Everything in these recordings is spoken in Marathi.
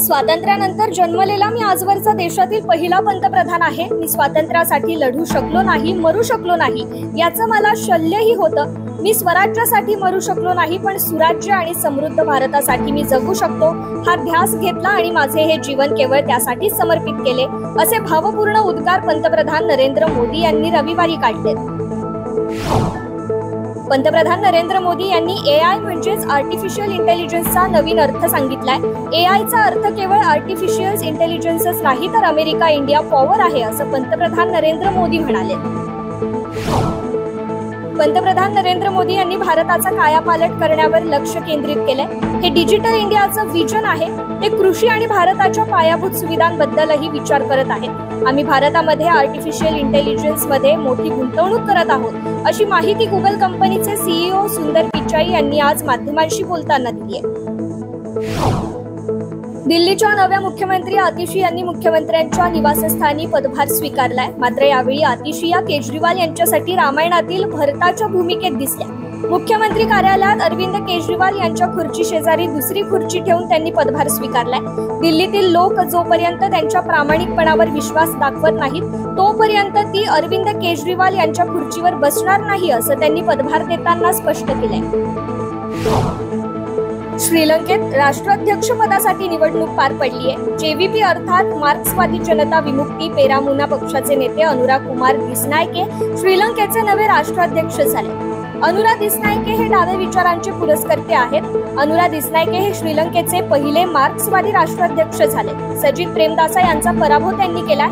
स्वातंत्र्यानंतर जन्मलेला मी आजवरचा देशातील पहिला पंतप्रधान आहे। मी स्वातंत्र्यासाठी लढू शकलो नाही, मरू शकलो नाही, याचं मला शल्यही होतं। मी स्वराज्यासाठी मरू शकलो नाही, पण सुराज्य आणि समृद्ध भारतासाठी मी जगू शकतो हा ध्यास घेतला आणि माझे हे जीवन केवळ त्यासाठी समर्पित केले, असे भावपूर्ण उद्गार पंतप्रधान नरेंद्र मोदी यांनी रविवारी काढले। पंतप्रधान नरेंद्र मोदी यांनी AI म्हणजेच आर्टिफिशियल इंटेलिजन्सचा नवीन अर्थ सांगितलाय। AIचा अर्थ केवळ आर्टिफिशियल इंटेलिजन्सच नाही, तर अमेरिका इंडिया पॉवर आहे, असं पंतप्रधान नरेंद्र मोदी म्हणाले। पंतप्रधान नरेंद्र मोदी यांनी भारताचा कायापालट करण्यावर लक्ष केंद्रित केलंय। हे डिजिटल इंडियाचं विजन आहे। ते कृषी आणि भारताच्या पायाभूत सुविधांबद्दलही विचार करत आहेत। आम्ही भारतामध्ये आर्टिफिशियल इंटेलिजन्स मध्ये मोठी गुंतवणूक करत आहोत, अशी माहिती गुगल कंपनीचे CEO सुंदर पिचाई यांनी आज माध्यमांशी बोलताना दिली आहे। दिल्लीच्या नव्या मुख्यमंत्री आतिशी यांनी मुख्यमंत्र्यांच्या निवासस्थानी पदभार स्वीकारलाय। मात्र यावेळी आतिशी या केजरीवाल यांच्यासाठी रामायणातील भरताच्या भूमिकेत दिसल्या। मुख्यमंत्री कार्यालयात अरविंद केजरीवाल यांच्या खुर्ची शेजारी दुसरी खुर्ची ठेवून त्यांनी पदभार स्वीकारलाय। दिल्लीतील लोक जोपर्यंत त्यांच्या प्रामाणिकपणावर विश्वास दाखवत नाहीत, तोपर्यंत ती अरविंद केजरीवाल यांच्या खुर्चीवर बसणार नाही, असं त्यांनी पदभार देताना स्पष्ट केलंय। श्रीलंकेत राष्ट्राध्यक्ष पदासाठी निवडणूक पार पडली आहे। JVP अर्थात मार्क्सवादी जनता विमुक्ती पेरामुना पक्षाचे नेते अनुरा कुमार दिसनायके श्रीलंकेचे नवे राष्ट्राध्यक्ष झाले। अनुरा दिसनायके हे डावे विचारांचे पुरस्कर्ते आहेत। अनुरा दिसनायके हे श्रीलंकेचे पहिले मार्क्सवादी राष्ट्राध्यक्ष झाले। सजित प्रेमदासा यांचा पराभव त्यांनी केला।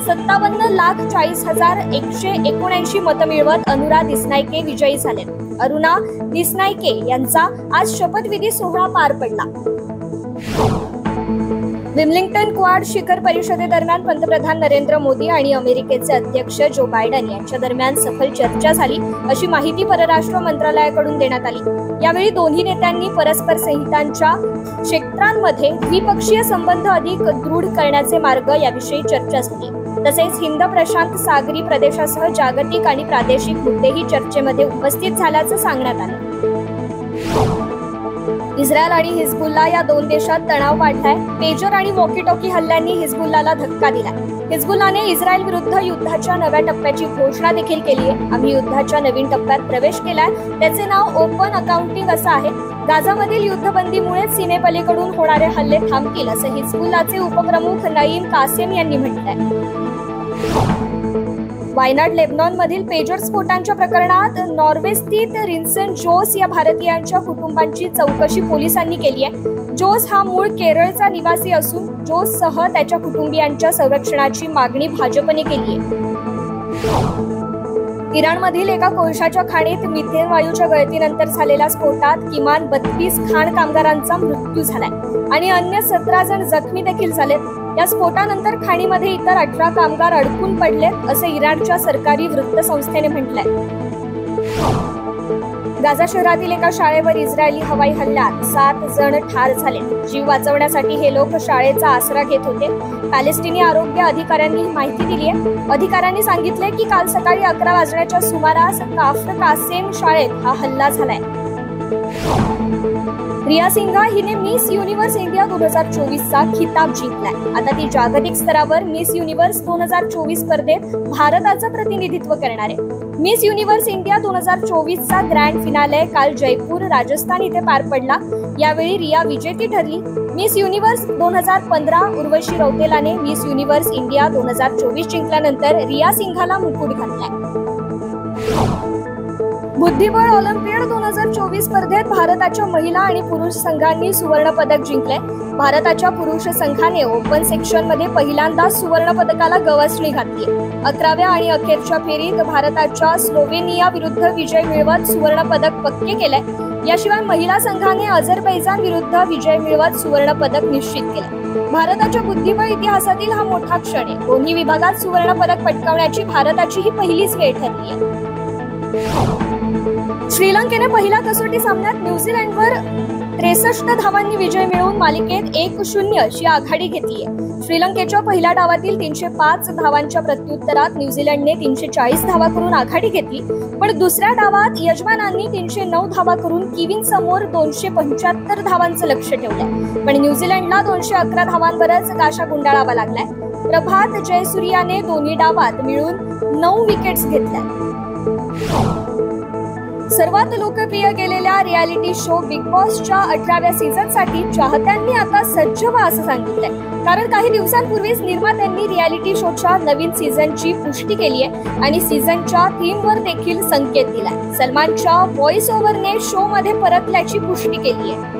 57,40,179 मतं मिळवत अनुरा दिसनायके विजयी झाले। अरुणा दिसनायके यांचा आज शपथविधी सोहळा पार पडला। विम्बल्डन क्वाड शिखर परिषदेदरम्यान पंतप्रधान नरेंद्र मोदी आणि अमेरिकेचे अध्यक्ष जो बायडन यांच्या दरम्यान सफल चर्चा झाली, अशी माहिती परराष्ट्र मंत्रालयाकडून देण्यात आली। यावेळी दोन्ही नेत्यांनी परस्पर संहितांच्या क्षेत्रांमध्ये द्विपक्षीय संबंध अधिक दृढ करण्याचे मार्ग याविषयी चर्चा झाली। तसेच हिंद प्रशांत सागरी प्रदेशासह जागतिक आणि प्रादेशिक मुद्देही चर्चेमध्ये उपस्थित झाल्याचं सांगण्यात आलं। इस्रायल आणि हिजबुल्ला या दोन देशात तणाव वाढलाय। पेजर आणि वॉकी-टॉकी हल्ल्यांनी हिजबुल्लाला धक्का दिलाय। हिजबुल्लाने इस्रायल विरुद्ध युद्धाच्या नव्या टप्प्याची घोषणा देखील केली आहे। आम्ही युद्धाच्या नवीन टप्प्यात प्रवेश केलाय, त्याचे नाव ओपन अकाउंटिंग असं आहे। गाझामधील युद्धबंदीमुळे सीमेपलीकडून होणारे हल्ले थांबतील, असं हिजबुल्लाचे उपप्रमुख नईम कासेम यांनी म्हटलंय। वायनाड लेबनॉन मधील पेजर स्फोटांच्या प्रकरणात नॉर्वेस्थित रिन्सन जोस या भारतीयांच्या कुटुंबांची चौकशी पोलिसांनी केली आहे। जोस हा मूळ केरळचा निवासी असून जोससह त्याच्या कुटुंबियांच्या संरक्षणाची मागणी भाजपने केली आहे। इराणमधील एका कोळशाच्या खाणीत मिथेन वायूच्या गळतीनंतर झालेल्या स्फोटात किमान 32 खाण कामगारांचा मृत्यू झालाय आणि अन्य 17 जण जखमी देखील झालेत। या स्फोटानंतर खाणीमध्ये इतर 18 कामगार अडकून पडलेत, असे इराणच्या सरकारी वृत्तसंस्थेने म्हटलंय। गाझा शहरातील एका शाळेवर इस्रायली हवाई हल्ल्यात 7 जण ठार झाले। जीव वाचवण्यासाठी हे लोक शाळेचा आसरा घेत होते। पॅलेस्टिनी आरोग्य अधिकाऱ्यांनी ही माहिती दिली आहे। अधिकाऱ्यांनी सांगितले की काल सकाळी 11 वाजण्याच्या सुमारास काफ्र कासेम शाळेत हा हल्ला झालाय। रिया सिंघा हिने मिस युनिव्हर्स इंडिया 2024चा खिताब जिंकलाय। आता ती जागतिक स्तरावर मिस युनिव्हर्स 2024 स्पर्धेत भारताचं प्रतिनिधित्व करणार आहे। मिस युनिव्हर्स इंडिया 2024चा ग्रँड फिनाले काल जयपूर राजस्थान इथे पार पडला। यावेळी रिया विजेती ठरली। मिस युनिव्हर्स 2015 उर्वशी रौतेलाने मिस युनिव्हर्स इंडिया 2024 जिंकल्यानंतर रिया सिंघाला मुकुट घातलाय। बुद्धिबळ ऑलिम्पियाड 2024 स्पर्धेत भारताच्या महिला आणि पुरुष संघांनी सुवर्ण पदक जिंकले। भारताच्या पुरुष संघाने ओपन सेक्शन मध्ये पहिल्यांदा सुवर्ण पदकाला गवसणी घातली। 11व्या आणि अखेरच्या फेरीत भारताच्या स्लोवेनिया विरुद्ध विजय मिळवत सुवर्ण पदक पक्के केले। याशिवाय महिला संघाने अझरबैजान विरुद्ध विजय मिळवत सुवर्ण पदक निश्चित केले। भारताच्या बुद्धिबळ इतिहासातील हा मोठा क्षण आहे। दोन्ही विभागात सुवर्ण पदक पटकावण्याची भारताची ही पहिलीच वेळ ठरली आहे। श्रीलंकेने पहिल्या कसोटी सामन्यात न्यूझीलंडवर 63 धावांनी विजय मिळवून मालिकेत 1-0 अशी आघाडी घेतली आहे. श्रीलंकेच्या पहिल्या डावातील 305 धावांच्या प्रत्युत्तरात न्यूझीलंडने 340 धावा करून आघाडी घेतली, पण दुसऱ्या डावात यजमानांनी 309 धावा करून किवीन समोर 275 धावांचं लक्ष ठेवलंय. पण न्यूझीलंडला 211 धावांवरच गाशा गुंडाळावा लागलाय. प्रभात जयसूर्याने दोन्ही डावात मिळून 9 विकेट्स घेतल्या. सर्वात लोकप्रिय गेलेल्या रियालिटी शो बिग बॉसच्या 18व्या सीझनसाठी चाहत्यांनी आता सज्ज व्हा असं सांगितलंय. कारण काही दिवसांपूर्वीच निर्मात्यांनी रियालिटी शोच्या नवीन सीझनची पुष्टी केली आहे आणि सीझनच्या थीमवर देखील संकेत दिलाय. सलमानच्या व्हॉइस ओव्हरने शो मध्ये परतल्याची पुष्टी केली आहे.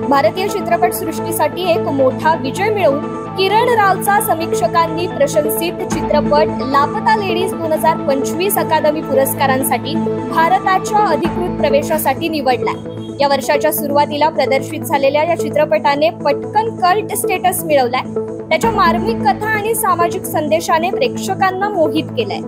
भारतीय चित्रपट सृष्टीसाठी एक मोठा विजय मिळवून किरण रावचा समीक्षकांनी प्रशंसित चित्रपट लापता लेडीज 2025 अकादमी पुरस्कारांसाठी भारताच्या अधिकृत प्रवेशासाठी निवडलाय. या वर्षाच्या सुरुवातीला प्रदर्शित झालेल्या या चित्रपटाने पटकन कल्ट स्टेटस मिळवलाय. त्याच्या मार्मिक कथा आणि सामाजिक संदेशाने प्रेक्षकांना मोहित केलंय.